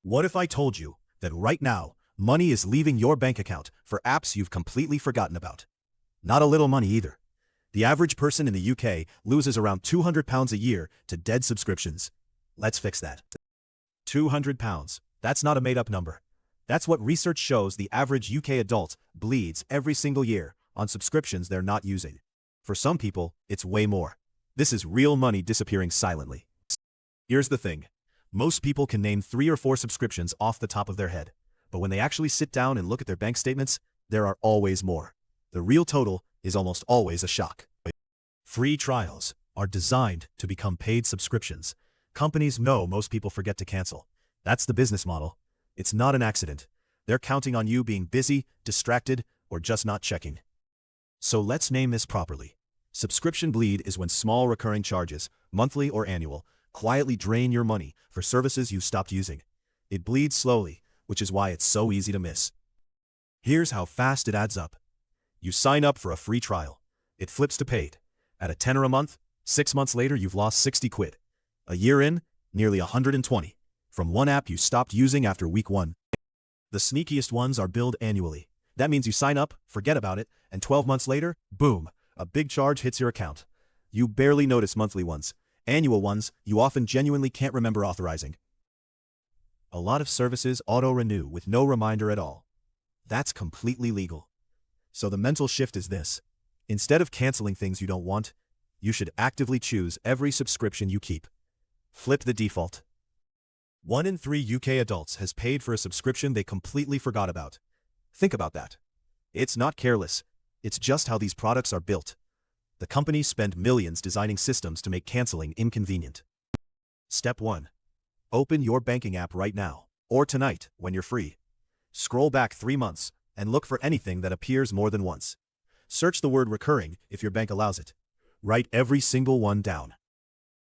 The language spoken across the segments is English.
What if I told you that right now, money is leaving your bank account for apps you've completely forgotten about? Not a little money either. The average person in the UK loses around £200 a year to dead subscriptions. Let's fix that. £200. That's not a made-up number. That's what research shows the average UK adult bleeds every single year on subscriptions they're not using. For some people, it's way more. This is real money disappearing silently. Here's the thing. Most people can name 3 or 4 subscriptions off the top of their head, but when they actually sit down and look at their bank statements, there are always more. The real total is almost always a shock. Free trials are designed to become paid subscriptions. Companies know most people forget to cancel. That's the business model. It's not an accident. They're counting on you being busy, distracted, or just not checking. So let's name this properly. Subscription bleed is when small recurring charges, monthly or annual, quietly drain your money for services you stopped using. It bleeds slowly, which is why it's so easy to miss. Here's how fast it adds up. You sign up for a free trial. It flips to paid. At a tenner a month, 6 months later you've lost 60 quid. A year in, nearly 120. From one app you stopped using after week 1. The sneakiest ones are billed annually. That means you sign up, forget about it, and 12 months later, boom, a big charge hits your account. You barely notice monthly ones. Annual ones, you often genuinely can't remember authorizing. A lot of services auto-renew with no reminder at all. That's completely legal. So the mental shift is this. Instead of canceling things you don't want, you should actively choose every subscription you keep. Flip the default. 1 in 3 UK adults has paid for a subscription they completely forgot about. Think about that. It's not careless. It's just how these products are built. The companies spend millions designing systems to make canceling inconvenient. Step 1. Open your banking app right now, or tonight when you're free. Scroll back 3 months and look for anything that appears more than once. Search the word recurring if your bank allows it. Write every single one down.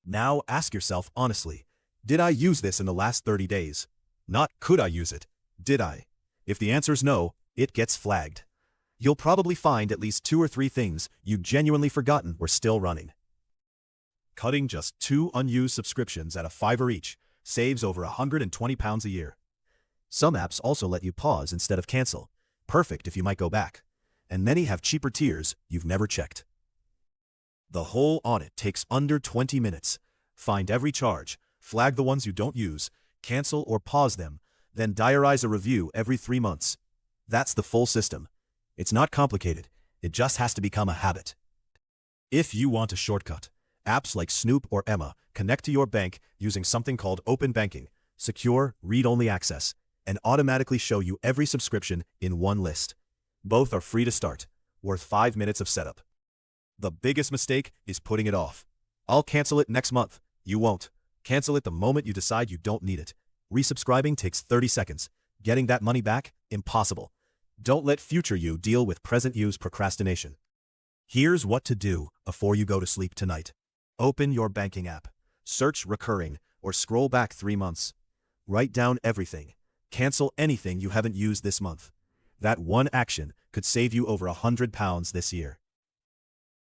Now ask yourself honestly, did I use this in the last 30 days? Not could I use it, did I? If the answer's no, it gets flagged. You'll probably find at least 2 or 3 things you'd genuinely forgotten were still running. Cutting just 2 unused subscriptions at a £5 each saves over £120 a year. Some apps also let you pause instead of cancel. Perfect if you might go back. And many have cheaper tiers you've never checked. The whole audit takes under 20 minutes. Find every charge, flag the ones you don't use, cancel or pause them, then diarize a review every 3 months. That's the full system. It's not complicated. It just has to become a habit. If you want a shortcut, apps like Snoop or Emma connect to your bank using something called open banking, secure, read-only access, and automatically show you every subscription in one list. Both are free to start, worth 5 minutes of setup. The biggest mistake is putting it off. I'll cancel it next month. You won't. Cancel it the moment you decide you don't need it. Resubscribing takes 30 seconds. Getting that money back? Impossible. Don't let future you deal with present you's procrastination. Here's what to do before you go to sleep tonight. Open your banking app. Search recurring or scroll back 3 months. Write down everything. Cancel anything you haven't used this month. That one action could save you over £100 this year.